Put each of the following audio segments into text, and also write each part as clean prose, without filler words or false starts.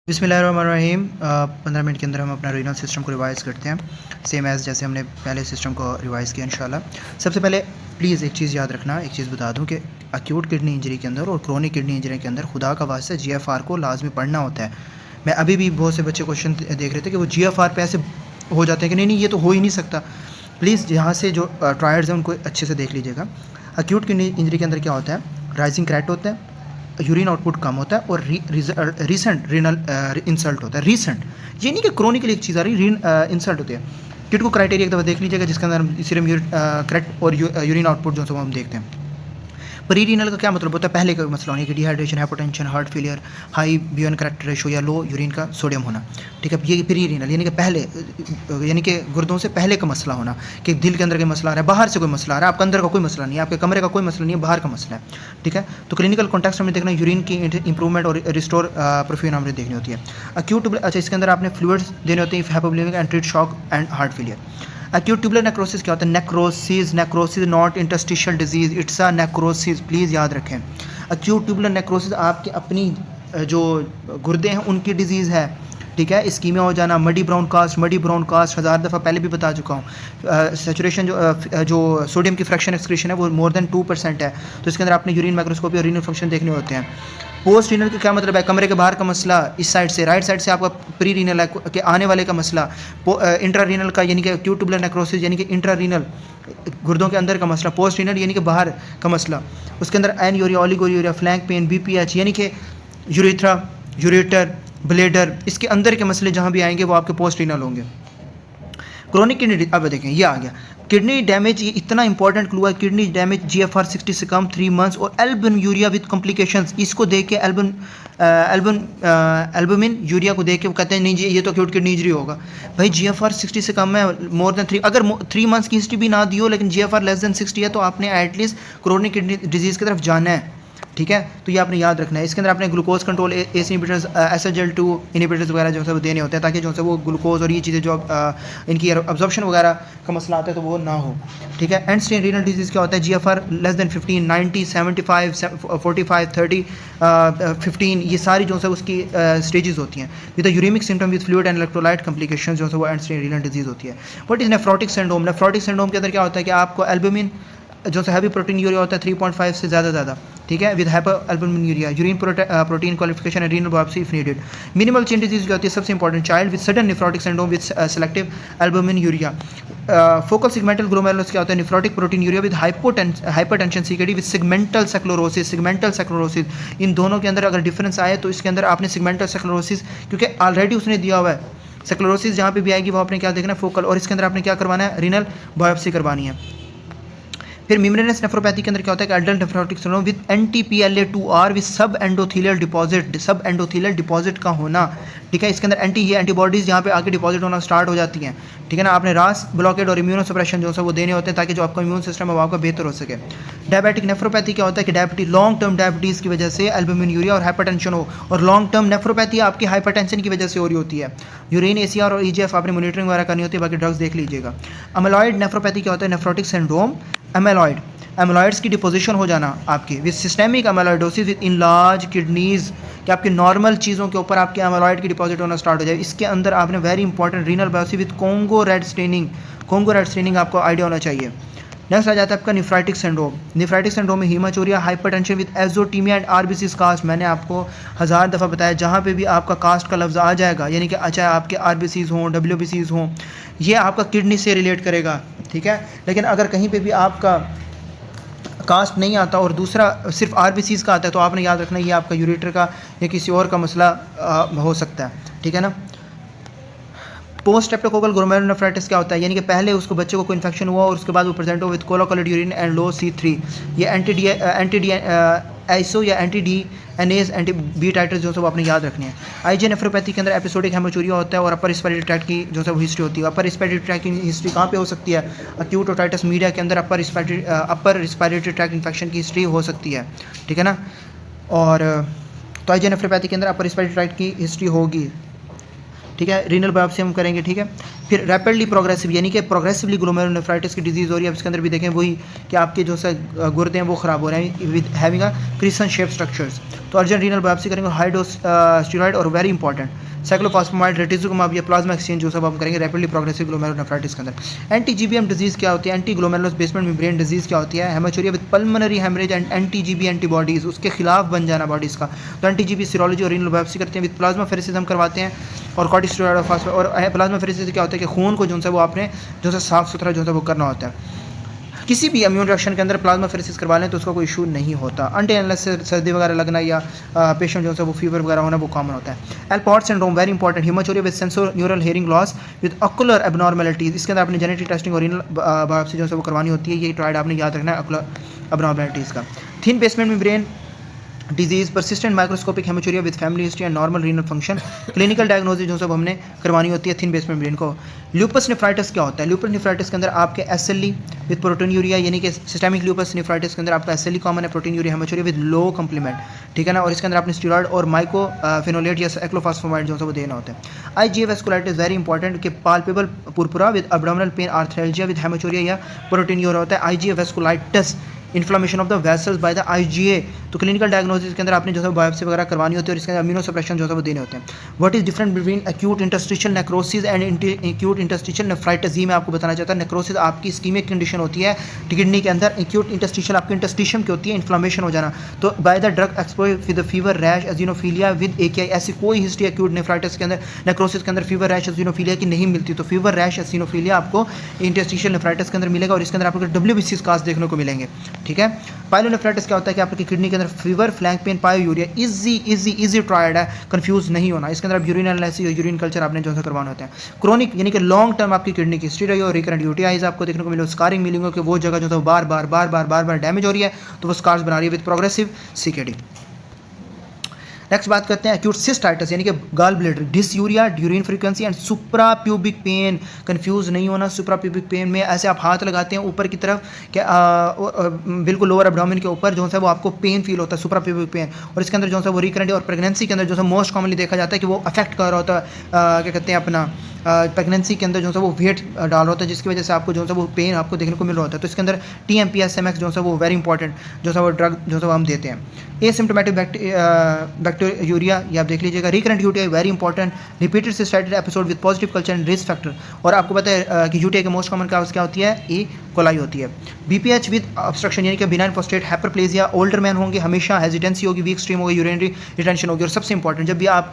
बिस्मिल्लाहिर्रहमानिर्रहीम 15 मिनट के अंदर हम अपना रीनल सिस्टम को रिवाइज़ करते हैं, सेम एज़ जैसे हमने पहले सिस्टम को रिवाइज़ किया इंशाल्लाह। सबसे पहले प्लीज़ एक चीज़ याद रखना, एक चीज़ बता दूं कि एक्यूट किडनी इंजरी के अंदर और क्रोनिक किडनी इंजरी के अंदर खुदा का वास्ता जीएफआर को लाजमी पढ़ना होता है। मैं अभी भी बहुत से बच्चे क्वेश्चन देख रहे थे कि वो जीएफआर पे ऐसे हो जाते हैं कि नहीं ये तो हो ही नहीं सकता। प्लीज़ यहाँ से जो ट्रायड्स हैं उनको अच्छे से देख लीजिएगा। एक्यूट किडनी इंजरी के अंदर क्या होता है, राइजिंग क्रैट होता है, यूरिन आउटपुट कम होता है और रीसेंट रीनल इंसल्ट होता है। रीसेंट ये नहीं कि क्रोनिकली एक चीज़ आ रही इंसल्ट होती है। किट को क्राइटेरिया एक दफ़ा देख लीजिएगा जिसके अंदर सीरम क्रैट और यूरिन आउटपुट जो हम देखते हैं। प्री रीनल का क्या मतलब होता है, पहले का मसला होने कि dehydration, hypotension, heart failure, high BUN creat ratio या लो यूरिन का सोडियम होना। ठीक है, ये प्री रीनल यानी कि पहले, यानी कि गुर्दों से पहले का मसला होना कि दिल के अंदर का मसला आ रहा है, बाहर से कोई मसला आ रहा है, आपके अंदर का कोई मसला नहीं है, आपके कमरे का कोई मसला नहीं है, बाहर का मसला है। ठीक है, तो क्लिनिकल कॉन्टेक्स्ट में देखना यूरिन की इंप्रूवमेंट और रिस्टोर परफ्यूम हमें देखनी होती है। एक्यूट, अच्छा इसके अंदर आपने फ्लूइड्स देने होते हैं, hypovolemic and treat shock and heart failure. Acute tubular necrosis क्या होता है, necrosis not interstitial disease, it's a necrosis, please याद रखें। एक्यूट ट्यूबुलर नेक्रोसिस आपकी अपनी जो गुर्दे हैं उनकी डिजीज़ है। ठीक है, इस्कीमिया हो जाना, मडी ब्राउन कास्ट 1000 दफ़ा पहले भी बता चुका हूँ। सेचुरेशन जो सोडियम की फ्रैक्शन एक्सक्रीशन है वो मोर देन 2% है, तो इसके अंदर आपने यूरिन माइक्रोस्कोपी और रीनल फंक्शन देखने होते हैं। पोस्ट रीनल का क्या मतलब है, कमरे के बाहर का मसला, इस साइड से राइट साइड से आपका प्री रीनल है कि आने वाले का मसला। इंट्रा रीनल का यानी कि एक्यूट ट्यूबुलर नेक्रोसिस यानी कि इंट्रा रीनल गुर्दों के अंदर का मसला। पोस्ट रीनल यानी कि बाहर का मसला, उसके अंदर एनयूरिया, ओलिगोयूरिया, फ्लैंक पेन, बीपीएच यानी कि यूरेथ्रा, यूरेटर, ब्लेडर, इसके अंदर के मसले जहाँ भी आएंगे वो आपके पोस्ट रीनल होंगे। क्रोनिक किडनी, अब देखें ये आ गया किडनी डैमेज, ये इतना इंपॉर्टेंट क्लू है। किडनी डैमेज जीएफआर 60 से कम 3 मंथ्स और एल्बुमिन विद कॉम्प्लिकेशंस, इसको देख के एल्बुमिन यूरिया को देख के वो कहते हैं नहीं जी ये तो एक्यूट किडनी इंजरी होगा। भाई जीएफआर 60 से कम है, मोर देन 3, अगर 3 मंथ्स की हिस्ट्री भी ना दी हो लेकिन जीएफआर लेस देन 60 है तो आपने एटलीस्ट क्रोनिक किडनी डिजीज़ की तरफ जाना है। ठीक है, तो ये आपने याद रखना है। इसके अंदर आपने glucose control, S inhibitors, SGLT2 inhibitors वगैरह जो है वो देने होते हैं ताकि जो है वो ग्लूकोज और ये चीज़ें जो इनकी अब्जॉर्प्शन वगैरह का मसला आता है तो वो ना हो। ठीक है, एंड स्टेज रीनल डिजीज़ क्या होता है, जीएफआर लेस देन 15, 90, 75, 45, 30, 15, ये सारी जो है उसकी स्टेजेस होती हैं। With uremic symptom with fluid and electrolyte complication जो है वो एंड स्टेज रीनल डिजीज़ होती है। बट इस नेफ्रोटिक सिंड्रोम, नेफ्रोटिक सिंड्रोम के अंदर क्या होता है कि आपको एल्बुमिन जो है हैवी प्रोटीन यूरिया होता है 3.5 से ज़्यादा। ठीक है, with hyperalbuminuria, urine protein qualification and renal biopsy if needed. Minimal change disease क्या होती है, सबसे important, child with sudden nephrotic syndrome with selective albuminuria. Focal segmental glomerulus क्या होता है, nephrotic proteinuria with hypertension CKD with segmental sclerosis. इन दोनों के अंदर अगर डिफरेंस आए तो इसके अंदर आपने सिगमेंटल सेक्लोरोसिस, क्योंकि ऑलरेडी उसने दिया हुआ है सेक्लोरोसिस, जहाँ पे भी आएगी वो आपने क्या देखना है, फोकल, और इसके अंदर आपने क्या करवाना है, रीनल बायोप्सी करवानी है। फिर मेम्ब्रेनस नेफ्रोपैथी के अंदर क्या होता है कि adult nephrotic syndrome with NTPLA2R with सब एंडोथेलियल डिपॉजिट का होना। ठीक है, इसके अंदर एंटीबॉडीज़ यहाँ पे आके डिपॉजिट होना स्टार्ट हो जाती हैं। ठीक है ना, आपने रास ब्लॉकेड और इम्यूनो सप्रेशन जो है वो देने होते हैं ताकि जो आपका इम्यून सिस्टम है वो आपका बेहतर हो सके। डायबिटिक नेफ्रोपैथी क्या होता है कि डायबिटीज, लॉन्ग टर्म डायबिटीज़ की वजह से एल्बुमिन यूरिया और हाइपरटेंशन हो, और लॉन्ग टर्म नेफ्रोपैथी आपकी हाइपरटेंशन की वजह से हो रही होती है। यूरिन ACR और EGF आपने मॉनिटरिंग वगैरह करनी होती है, बाकी ड्रग्स देख लीजिएगा। अमेलॉइड नेफ्रोपैथी क्या होता है, नेफ्रोटिक सिंड्रोम, एमेलॉइड्स की डिपोजिशन हो जाना आपकी with systemic amyloidosis with enlarge kidneys, कि आपकी नॉर्मल चीज़ों के ऊपर आपके एमेलॉइड की डिपॉजिट होना स्टार्ट हो जाए। इसके अंदर आपने very important renal biopsy with Congo red staining आपको आइडिया होना चाहिए। नेक्स्ट आ जाता है आपका नेफ्राइटिक सिंड्रोम में haematuria, hypertension with azotaemia and RBCs cast. मैंने आपको 1000 दफ़ा बताया, जहाँ पे भी आपका कास्ट का लफ्ज़ आ जाएगा यानी कि अच्छा आपके RBCs हों, WBCs हों, ये आपका किडनी से रिलेट करेगा। ठीक है, लेकिन अगर कहीं पे भी आपका कास्ट नहीं आता और दूसरा सिर्फ RBCs का आता है तो आपने याद रखना ये आपका यूरेटर का या किसी और का मसला हो सकता है। ठीक है ना। पोस्ट स्ट्रेप्टोकोकल ग्लोमेरुलोनेफ्राइटिस क्या होता है, यानी कि पहले उसको बच्चे को कोई इन्फेक्शन हुआ और उसके बाद वो प्रेजेंट हो with cola coloured urine and low C3। ये एंटी-आइसो या एंटी-डीएनेज एंटी-बी टाइटर्स जो है वो आपने याद रखने हैं। IgA नेफ्रोपैथी के अंदर एपिसोडिक हेमाचूरिया होता है और अपर रिस्पिरेटरी ट्रैक्ट की जो है वो हिस्ट्री होती है। अपर रिस्पिरेटरी ट्रैक्ट की हिस्ट्री कहाँ पे हो सकती है, एक्यूट ओटाइटिस मीडिया के अंदर अपर रिस्पिरेटरी ट्रैक्ट इन्फेक्शन की हिस्ट्री हो सकती है। ठीक है ना, और तो IgA नेफ्रोपैथी के अंदर अपर रिस्पिरेटरी ट्रैक्ट की हिस्ट्री होगी। ठीक है, रीनल बायोप्सी हम करेंगे। ठीक है, फिर रैपिडली प्रोग्रेसिव यानी कि प्रोग्रेसिवली ग्लोमेरुलोनेफ्राइटिस की डिजीज़ हो रही है। अब इसके अंदर भी देखें वही कि आपके जो गुर्दे हैं वो ख़राब हो रहे हैं with having a crescent shape structures. तो अर्जेंट रीनल बायोप्सी करेंगे, हाई डोज स्टीरॉइड और वेरी इंपॉर्टेंट साइक्लोफॉस्फेमाइड रेटिजुमब या प्लाज्मा एक्सचेंज जो सब हम करेंगे रैपिडली प्रोग्रेसिव ग्लोमेरुलोनेफ्राइटिस के अंदर। एंटी जीबीएम डिजीज़ क्या होती है, anti glomerulus basement membrane disease क्या होती है, haematuria with pulmonary haemorrhage and anti GB antibodies उसके खिलाफ बन जाना बॉडीज़ का। तो एंटी जीबी सीरोलॉजी और रीनल बायोप्सी करते हैं, विद प्लाज्मा फेरेसिस हम करवाते हैं और कॉर्टिकोस्टेरॉइड और फास्फेट। और प्लाज्मा फेरेसिस क्या होता है कि खून को जो है वो आपने जो है साफ़ सुथरा जो है वो करना होता है। किसी भी इम्यून रिएक्शन के अंदर प्लाज्मा फेरेसिस करवा लें तो उसका कोई इशू नहीं होता। अनटिल सर्दी वगैरह लगना या पेशेंट जो है वो फीवर वगैरह होना वो कॉमन होता है। Alport syndrome very important, haematuria with sensorineural hearing loss with ocular abnormalities, इसके अंदर आपने जेनेटिक टेस्टिंग और रीनल बायोप्सी जो है वो करवानी होती है। ये ट्राइड आपने याद रखना है ऑकुलर एबनॉर्मलिटीज़ का। Thin basement membrane disease, persistent microscopic haematuria with family history and normal renal function, clinical diagnosis जो सब हमने करवानी होती है थिन बेसमेंट मेम्ब्रेन को। ल्यूपस नेफ्राइटिस क्या होता है, ल्यूपस नेफ्राइटिस के अंदर आपके एसएलई विद प्रोटीनयूरिया यानी कि सिस्टेमिक ल्यूपस नेफ्राइटिस के अंदर आपका एसएलई कॉमन है, प्रोटीनयूरिया हेमाचूरिया विद लो कम्प्लीमेंट, ठीक है ना। और इसके अंदर आपने स्टीरॉइड और माइकोफेनोलेट या साइक्लोफॉस्फेमाइड जो है वो देना होता है। आईजीए वेस्कुलाइटिस वेरी इंपॉर्टेंट कि palpable purpura with abdominal pain, arthralgia with haematuria या प्रोटीनयूरिया होता है। IgA vasculitis inflammation of the vessels by the IgA, तो क्लिनिकल डायग्नोसिस के अंदर आपने जो है बायोप्सी वगैरह करवानी होती है और इसके अंदर अमीनो सप्रेशन जो है वो देने होते हैं। What is different between acute interstitial necrosis and acute interstitial nephritis, ये मैं आपको बताना चाहता हूँ। नेक्रोसिस आपकी स्कीमिक कंडीशन होती है किडनी के अंदर, एक्यूट इंटरस्टिशियल आपके इंटरस्टिशियम की होती है इन्फ्लामेशन हो जाना। तो by the drug exposure with fever rash eosinophilia with AKI, ऐसी कोई हिस्ट्री एक्यूट नेफ्राइटिस के अंदर नेक्रोसिस के अंदर फीवर रैश एजिनोफीलिया की नहीं मिलती। तो फीवर रैश एजिनोफीलिया आपको इंटरस्टिशियल नेफ्राइटिस के अंदर मिलेगा और इसके अंदर आपको WBC स्कार्स देखने को मिलेंगे, ठीक है। पाइलोनेफ्राइटिस क्या होता है कि आपकी किडनी के अंदर fever, flank pain, pyuria, easy triad है, कंफ्यूज नहीं होना। इसके अंदर आप यूरिन एनालिसिस और यूरिन कल्चर आपने जो है करवाना होता है। क्रोनिक यानी कि लॉन्ग टर्म आपकी किडनी की हिस्ट्री रही हो, रिकरेंट यूटीआईज आपको देखने को मिले, स्कारिंग मिलेंगे कि वो जगह जो है बार बार डैमेज हो रही है तो वो स्कार्स बना रही है विद प्रोग्रेसिव सीकेडी। नेक्स्ट बात करते हैं एक्यूट सिस्टाइटिस यानी कि gall bladder, dysuria, during frequency and supra pubic pain. Confuse नहीं होना, सुप्रा प्यूबिक पेन में ऐसे आप हाथ लगाते हैं ऊपर की तरफ कि बिल्कुल लोअर एब्डोमेन के ऊपर जो है वो आपको पेन फील होता है, सुप्रा प्यूबिक पेन। और इसके अंदर जो है वो रिकरेंट और प्रेगनेंसी के अंदर जो है मोस्ट कॉमनली देखा जाता है कि वो अफेक्ट कर रहा होता है क्या कहते हैं अपना प्रेगनेंसी के अंदर जो है वो वेट डाल रहा होता है जिसकी वजह से आपको जो है वो पेन आपको देखने को मिल रहा होता है। तो इसके अंदर TMPSMX जो है वो वेरी इंपॉर्टेंट जो है वो ड्रग जो है हम देते हैं। एसिम्प्टोमेटिक बैक्टीरिया ये आप देख लीजिएगा। Recurrent UTI very important, repeated cystitis episode with positive culture and risk factor. और आपको पता है कि यूटीआई के मोस्ट कॉमन काउज क्या होती है, ई कोलाई होती है। BPH विद ऑब्स्ट्रक्शन यानी कि benign prostate hyperplasia, older man होंगे हमेशा हेजिटेंसी होगी, वीक स्ट्रीम होगी, यूरिनरी रिटेंशन होगी। और सबसे इंपॉर्टेंट जब भी आप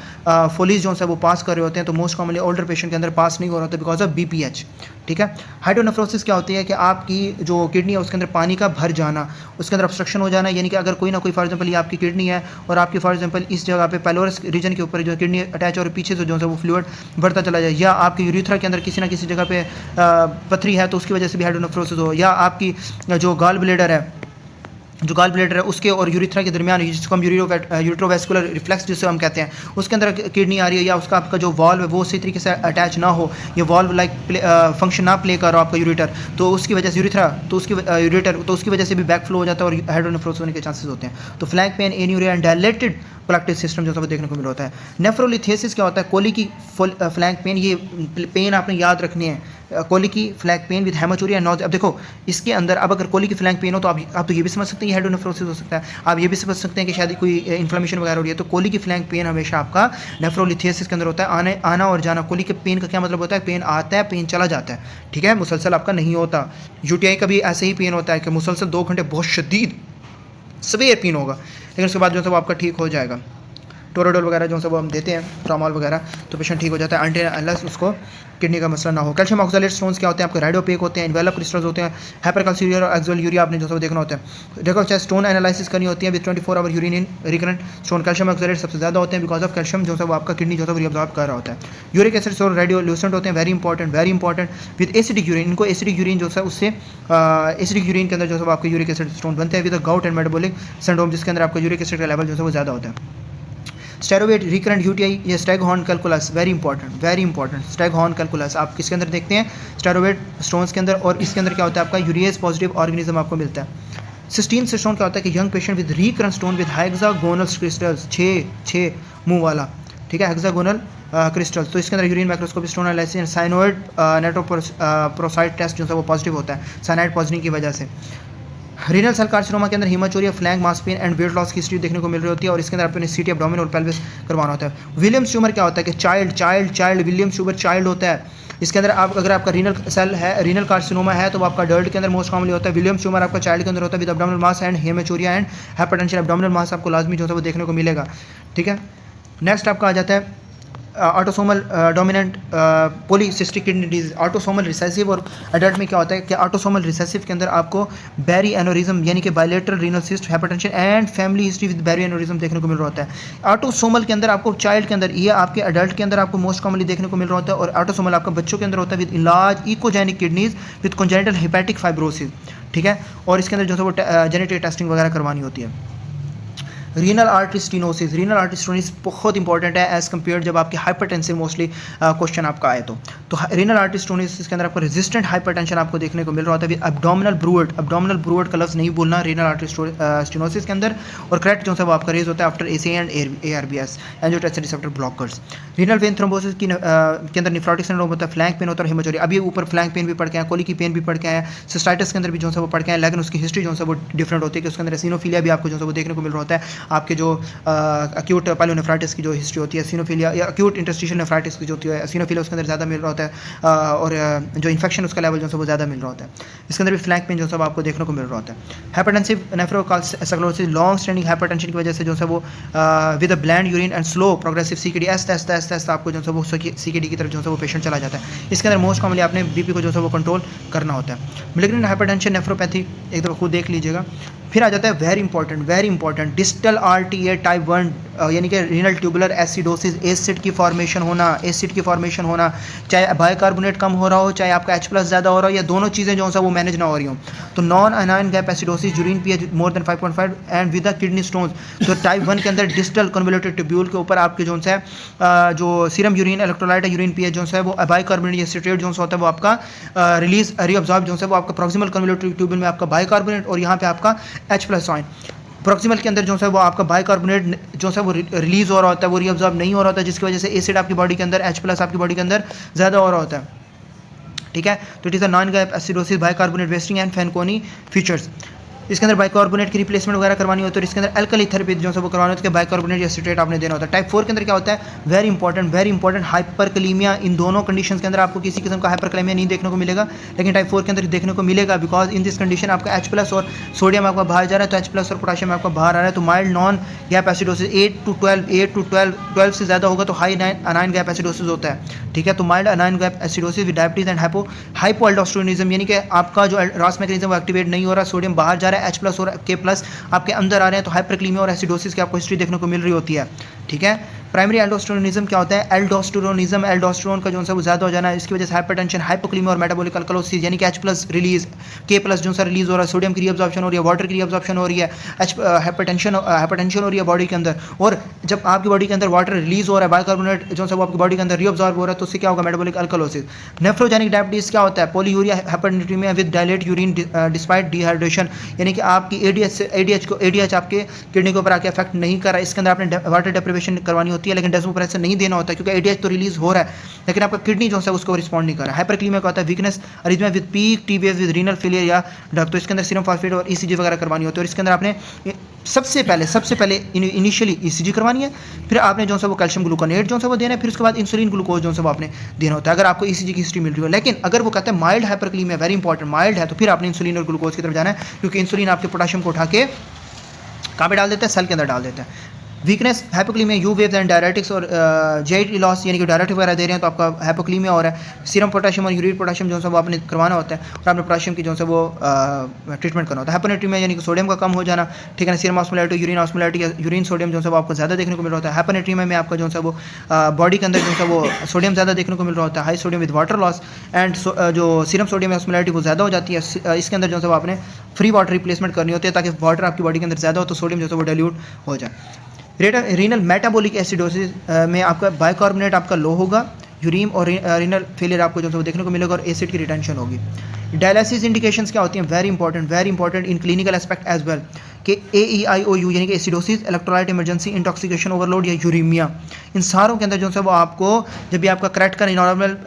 फोलीज जो है वो पास कर रहे होते हैं तो मोस्ट कॉमनली ओल्डर पेशेंट के अंदर पास नहीं हो रहा होता बिकॉज ऑफ BPH, ठीक है। हाइड्रोनेफ्रोसिस क्या होती है कि आपकी जो किडनी है उसके अंदर पानी का भर जाना, उसके अंदर ऑब्स्ट्रक्शन हो जाना, यानी कि अगर कोई ना कोई फॉर एग्जांपल ये आपकी किडनी है और आपकी फॉर एग्जांपल इस जगह पे पेलोरस रीजन के ऊपर जो किडनी अटैच और पीछे से जो है वो फ्लूइड बढ़ता चला जाए, या आपकी यूरिथ्रा के अंदर किसी ना किसी जगह पे पथरी है तो उसकी वजह से भी हाइड्रोनेफ्रोसिस हो, या आपकी जो गॉल ब्लैडर है उसके और यूरिथ्रा के दरमियान जिसको हम यूरिट्रोवेस्कुलर रिफ्लेक्स जिसे हम कहते हैं उसके अंदर किडनी आ रही है, या उसका आपका जो वॉल्व है वो उसी तरीके से अटैच ना हो, ये वॉल्व लाइक फंक्शन ना प्ले कर रहा हो आपका यूरिटर, तो उसकी वजह से यूरिथ्रा तो उसकी यूरिटर तो उसकी वजह से भी बैक फ्लो हो जाता है और हाइड्रोनेफ्रोसिस होने के चांसेस होते हैं। तो flank pain, anuria and dilated प्रोलैक्टिव सिस्टम जो है वो देखने को मिल होता है। नेफ्रोलिथेसिस क्या होता है, कोली की फ्लैंक पेन, ये पेन आपने याद रखनी है, कोली की फ्लैंक पेन विद हेमाचूरिया नॉज। अब देखो इसके अंदर अब अगर कोली की फ्लैंक पेन हो तो आप तो ये भी समझ सकते हैं ये हाइड्रोनेफ्रोसिस हो सकता है, आप ये भी समझ सकते हैं कि शायद कोई इन्फ्लेमेशन वगैरह हो रही है। तो कोली की फ्लैंक पेन हमेशा आपका नेफ्रोलिथेसिस के अंदर होता है। आना और जाना, कोली के पेन का क्या मतलब होता है, पेन आता है पेन चला जाता है, ठीक है, मुसलसल आपका नहीं होता। यूटीआई का भी ऐसे ही पेन होता है कि मुसलसल 2 घंटे बहुत शदीद सवेर पेन होगा लेकिन उसके बाद जो है वो आपका ठीक हो जाएगा। टोराडोल वगैरह जो है वो हम देते हैं, ट्रामोल वगैरह, तो पेशेंट ठीक हो जाता है अनटिल अनलेस उसको किडनी का मसला ना हो। कैल्शियम ऑक्सलेट स्टोन्स क्या होते हैं, आपके राइडोपेक होते हैं, इन्वेलप क्रिस्टल्स होते हैं, हाइपरकैल्सियूरिया और एक्सोल्यूरिया आपने जो है देखना होता है। देखो चाहे स्टोन एनालिसिस करनी होती है with 24 hour urine in recurrent stone. Calcium oxalate सबसे ज़्यादा होते हैं बिकॉज ऑफ कैल्शियम जो है वो आपका किडनी जो है वो रिअब्जॉर्ब कर रहा होता है। यूरिक एसिड और रेडियोल्यूसेंट होते हैं, very important with acidic urine. इनको एसिडिक यूरिन जो है उससे एसिडिक यूरिन के अंदर जो है आपके यूरिक एसिड स्टोन बनते हैं with gout and metabolic syndrome, जिसके अंदर आपका यूरिक एसिड का लेवल जो है वो ज़्यादा होता है। स्टेरोवेट, रिकरेंट यूटीआई या staghorn calculus, very important staghorn calculus आप किसके अंदर देखते हैं, स्टेरोवेट स्टोन्स के अंदर। और इसके अंदर क्या होता है आपका यूरिएज पॉजिटिव ऑर्गेनिज्म आपको मिलता है। सिस्टीन सिस्टोन क्या होता है कि young patient with recurrent stone with hexagonal crystals, 6 मुंह वाला, ठीक है, हेक्सागोनल क्रिस्टल्स। तो इसके अंदर urine microscopy stone analysis and cyanide nitroprusside test जो है वो पॉजिटिव होता है साइनाइड पॉइजनिंग की वजह से। रीनल सेल कार्सिनोमा के अंदर haematuria, flank mass pain and weight loss की हिस्ट्री देखने को मिल रही होती है और इसके अंदर आपने सीटी एब्डोमेन और पेल्विस करवाना होता है। विलियम्स ट्यूमर क्या होता है कि चाइल्ड विलियम्स ट्यूमर चाइल्ड होता है। इसके अंदर आप अगर आपका रीनल सेल है, रीनल कार्सिनोमा है तो वो आपका अडल्ट के अंदर मोस्ट कॉमनली होता है। विलियम्स ट्यूमर आपका चाइल्ड के अंदर होता है with abdominal mass and haematuria and hypertension. Abdominal mass आपको लाजमी जो है वो देखने को मिलेगा, ठीक है। नेक्स्ट आपका आ जाता है autosomal dominant polycystic kidney disease. Autosomal recessive और एडल्ट में क्या होता है कि ऑटोसोमल रिसेसिव के अंदर आपको बैरी एनोरिज्म यानी कि bilateral renal cyst, hypertension and family history with berry aneurysm देखने को मिल रहा होता है। ऑटोसोमल के अंदर आपको चाइल्ड के अंदर, ये आपके एडल्ट के अंदर आपको मोस्ट कॉमनली देखने को मिल रहा होता है। और ऑटोसोमल आपका बच्चों के अंदर होता है विद इलाज echogenic kidneys with congenital hepatic fibrosis, ठीक है। और इसके अंदर जो है वो जेनेटिक टेस्टिंग वगैरह करवानी होती है। Renal artery stenosis, renal artery stenosis बहुत इंपॉर्टेंट है एज कम्पेयर जब आपके हाइपरटेंसिव मोस्टली क्वेश्चन आपका आए तो रीनल आर्टरी स्टेनोसिस के अंदर आपको रेजिस्टेंट हाइपरटेंशन आपको देखने को मिल रहा होता है। एब्डोमिनल ब्रूअड का लफ्ज़ नहीं बोलना रीनल आर्टरी स्टेनोसिस के अंदर। और करेक्ट जो है वो आपका रेज होता है after AC and ARBS angiotensin receptor blockers. Renal vein thrombosis के अंदर निफ्रोटिक सिंड्रोम होता है, फ्लैंक पेन होता है और हेमाचोरिया। अभी ऊपर फ्लैंक पेन भी पढ़ के हैं, कोली की पेन भी पढ़ के हैं, सिस्टाइटिस के अंदर भी जो है वो पढ़ के हैं, लेकिन उसकी हिस्ट्री जो है वो डिफरेंट होती है कि उसके अंदर एसिनोफिलिया भी आपको जो है वो देखने को मिल रहा होता है। आपके जो अक्यूट पाइलोनेफ्राइटिस की जो हिस्ट्री होती है, एसिनोफिलिया या अक्यूट इंटरस्टिशियल नेफ्राइटिस की जो होती है, एसिनोफिलिया उसके अंदर ज़्यादा मिल रहा होता है और जो इन्फेक्शन उसका लेवल जो है वो ज़्यादा मिल रहा होता है। इसके अंदर भी फ्लैंक पेन जो है आपको देखने को मिल रहा होता है। Hypertensive nephrosclerosis, long standing hypertension की वजह से जो है वो with a bland urine and slow progressive CKD ऐसा आपको जो है वो CKD की तरफ जो है वो पेशेंट चला जाता है। इसके अंदर मोस्ट कॉमनली आपने BP को जो है वो कंट्रोल करना होता है। मैलिग्नेंट हाइपरटेंशन नेफ्रोपैथी एक दफ़ा खुद देख लीजिएगा। फिर आ जाता है very important distal RTA type 1 यानी कि रीनल ट्यूबुलर एसिडोसिस, एसिड की फॉर्मेशन होना, चाहे बाइकार्बोनेट कम हो रहा हो, चाहे आपका H+ ज़्यादा हो रहा हो, या दोनों चीज़ें जो है वो मैनेज ना हो रही हो। तो non anion gap acidosis, urine pH more than 5.5 and with kidney stones. तो टाइप 1 के अंदर डिस्टल कन्वोल्यूटेड ट्यूब्यूल के ऊपर आपके जो है जो serum urine electrolyte urine pH जो है वो बाइकार्बोनेट या सिट्रेट जो होता है वो आपका रिलीज रीअब्जॉर्ब जो है वो आपका प्रॉक्सिमल कन्वोल्यूटेड ट्यूब्यूल में आपका बाइकार्बोनेट और यहाँ पे आपका H+ आयन। प्रॉक्सिमल के अंदर जो है वो आपका बाइकार्बोनेट जो है वो रिलीज हो रहा होता है, वो रीअब्जॉर्ब नहीं हो रहा होता है, जिसकी वजह से एसिड आपकी बॉडी के अंदर H+ आपकी बॉडी के अंदर ज़्यादा हो रहा होता है, ठीक है। तो it is a non gap acidosis bicarbonate wasting and Fanconi features. इसके अंदर बाइकार्बोनेट की रिप्लेसमेंट वगैरह करवानी होती है। इसके अंदर एल्कली थेरेपी जो है वो करवानी होती है, बाइकार्बोनेट या सिट्रेट आपने देना होता है। टाइप 4 के अंदर क्या होता है, वेरी इंपॉर्टेंट हाइपरकलीमिया। इन दोनों कंडीशंस के अंदर आपको किसी किस्म का हाइपरकलीमिया नहीं देखने को मिलेगा, लेकिन टाइप 4 के अंदर देखने को मिलेगा बिकॉज इन दिस कंडीशन आपका H+ और सोडियम आपका बाहर जा रहा है, तो H+ और पोटाशियम आपका बाहर आ रहा है। तो mild non gap acidosis 8 to 12 से ज़्यादा होगा तो हाई अनाइन गैप एसिडोसिस होता है, ठीक है। तो mild anion gap acidosis with diabetes and hypoaldosteronism यानी कि आपका जो रॉस मैकेनिज्म वो एक्टिवेट नहीं हो रहा, सोडियम बाहर जा रहा है, H+ और K+ आपके अंदर आ रहे हैं, तो हाइपरक्लीमिया और एसिडोसिस की आपको हिस्ट्री देखने को मिल रही होती है, ठीक है। प्राइमरी एल्डोस्टेरोनिज्म क्या होता है, एल्डोस्टेरोन का जो है वो ज़्यादा हो जाना है, इसकी वजह से हाइपरटेंशन, हाइपोक्लीमिया और मेटाबॉलिक अल्कलोसिस यानी कि H+ रिलीज, K+ जो है रिलीज हो रहा है, सोडियम की रीअब्जॉर्प्शन हो रही है, वाटर की रीअब्जॉर्प्शन हो रही है, हाइपरटेंशन हो रही है बॉडी के अंदर। और जब आपकी बॉडी के अंदर वाटर रिलीज हो रहा है, बाइकार्बोनेट जो है वो आपकी बॉडी के अंदर रीअब्जॉर्ब हो रहा है, तो उससे क्या होगा, मेटाबॉलिक अल्कलोसिस। नेफ्रोजेनिक डायबिटीज क्या होता है, polyuria hypernatremia with dilute urine despite dehydration यानी कि आपकी ADH आपके किडनी के ऊपर आके इफेक्ट नहीं कर रहा है। इसके अंदर आपने वाटर डेप्रिवेशन करवानी होती है, लेकिन डेस्मोप्रेसिन नहीं देना होता है क्योंकि ADH तो रिलीज हो रहा है, लेकिन आपका किडनी जो है उसको रिस्पॉन्ड नहीं कर रहा है। हाइपरक्लीमिया का होता है weakness, arrhythmia with peak TBS with renal failure या ड्रग, तो इसके अंदर सीरम फॉस्फेट और ECG वगैरह करवानी होती है। और इसके अंदर आपने सबसे पहले इनिशियली ECG करवानी है, फिर आपने जो है वो कैल्शियम ग्लूकोनेट जो है वो देना है, फिर उसके बाद इंसुलिन ग्लूकोज जो है वो आपने देना होता है अगर आपको ECG की हिस्ट्री मिल रही हो। लेकिन अगर वो कहते हैं माइल्ड हाइपरक्लीमिया, वेरी इंपॉर्टेंट माइल्ड है, तो फिर आपने इंसुलिन और ग्लूकोज की तरफ जाना है, क्योंकि इंसुलिन आपके पोटाशियम को उठा के कहाँ पे डाल देता है, सेल के अंदर डाल देता है। Weakness, hypokalaemia, U waves and diuretics और जेट लॉस यानी कि डायरेटिक वगैरह दे रहे हैं तो आपका हाइपोक्लीमिया हो रहा है। सीरम पोटाशियम और यूरिक पोटाशियम जो है वो आपने करवाना होता है, और आपने पोटाशियम की जो है वो ट्रीटमेंट करना होता है। हाइपोनेट्रीमिया यानी कि सोडियम का कम हो जाना, ठीक है ना। सीरम ऑस्मोलैरिटी, यूरिन ऑस्मोलैरिटी या यूरिन सोडियम जो है वो आपको ज़्यादा देखने को मिल रहा होता है। हाइपोनेट्रीमिया में आपका जो है वो बॉडी के अंदर जो है वो सोडियम ज़्यादा देखने को मिल रहा होता है, high sodium with water loss and जो सीरम सोडियम ऑस्मोलैरिटी वो ज़्यादा हो जाती है। इसके अंदर जो है वो आपने फ्री वाटर रिप्लेसमेंट करनी होती है ताकि वाटर आपकी बॉडी के अंदर ज़्यादा हो तो सोडियम जो है वो डाइल्यूट हो जाए। रीनल मेटाबॉलिक एसिडोसिस में आपका बाइकार्बोनेट आपका लो होगा, यूरिन और रीनल फेलियर आपको जो है वो देखने को मिलेगा, और एसिड की रिटेंशन होगी। डायलिसिस इंडिकेशंस क्या होती हैं, very important in clinical aspect as well, कि AEIOU यानी कि acidosis, electrolyte emergency, intoxication overload या यूरीमिया, इन सारों के अंदर जो है वो आपको जब भी आपका क्रेट का नॉर्मल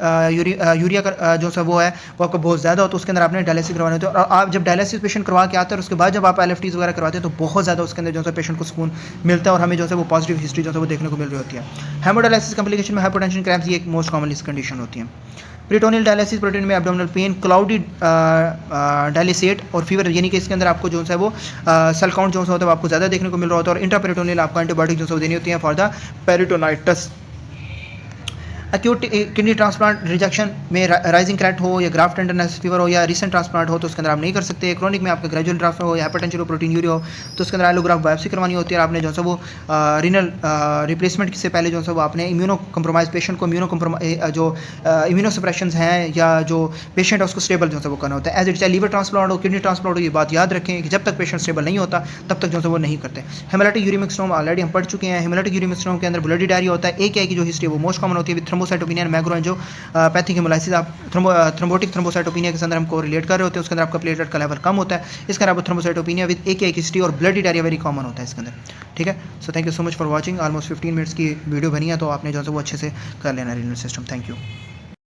यूरिया का जो है वो है वो आपका बहुत ज़्यादा हो, तो उसके अंदर आपने डायलिसिस करवाना होता है। और आप जब डायलिसिस पेशेंट करवा के आते हैं और उसके बाद जब आप LFTs वगैरह करवाते हैं तो बहुत ज़्यादा उसके अंदर जो है पेशेंट को सुकून मिलता है और हमें जो है वो पॉजिटिव हिस्ट्री जो है वो देखने को मिल रही होती है। हेमोडायलिसिस कॉम्प्लिकेशन में हाइपोटेंशन, क्रैम्प्स, ये एक मोस्ट कॉमन कंडीशन होती है। पेरिटोनियल डायलिसिस, पेरिटोनियल में एब्डोमिनल पेन, क्लाउडी डायलिसेट और फीवर, यानी कि इसके अंदर आपको जो है वो सेल काउंट जो होता है वो आपको ज़्यादा देखने को मिल रहा होता है। और इंट्रापेरिटोनियल आपको एंटीबायोटिक जो है वो देनी होती है for the peritonitis. Acute kidney transplant rejection में राइजिंग क्रैट हो या ग्राफ्ट टेंडरनेस फीवर हो या रिसेंट ट्रांसप्लांट हो तो उसके अंदर आप नहीं कर सकते। क्रोनिक में आपका ग्रेजुअल ड्राफ्ट हो या हाइपरटेंशन हो, प्रोटीन यूरिया हो तो उसके अंदर एलोग्राफ बायोप्सी करवानी होती है। और आपने जो है वो रीनल रिप्लेसमेंट से पहले जो है वो आपने इम्यूनो कम्प्रोमाइज पेशेंट को जो इम्यूनो सप्रेशन हैं या जो पेशेंट है उसको स्टेबल जो है वो करना होता है। एज इट चाहे लीवर ट्रांसप्लांट हो, किडनी ट्रांसप्लांट हो, ये बात याद रखें कि जब तक पेशेंट स्टेबल नहीं होता तब तक जो है वो नहीं करते। हेमोलाइटिक यूरिमिक सिंड्रोम ऑलरेडी हम पढ़ चुके हैं। हेमोलाइटिक यूरिमिक सिंड्रोम के अंदर ब्लडी डायरिया होता है। एक की जो हिस्ट्री वो मोस्ट कॉमन होती है विद थ्रोम्बोसाइटोपेनिया एंड मैग्रो जो पैथिक हेमोलाइसिस, आप थ्रोम्बोटिक थ्रोम्बोसाइटोपेनिया के अंदर हमको रिलेट कर रहे होते हैं, उसके अंदर आपका प्लेटलेट का लेवल कम होता है। इसके अंदर आपको थ्रोम्बोसाइटोपेनिया विद एक हिस्ट्री और ब्लडी डायरिया वेरी कॉमन होता है इसके अंदर, ठीक है। So thank you so much for watching. Almost 15 minutes की वीडियो बनी है तो आपने जो है वो अच्छे से कर लेना रीनल सिस्टम। Thank you.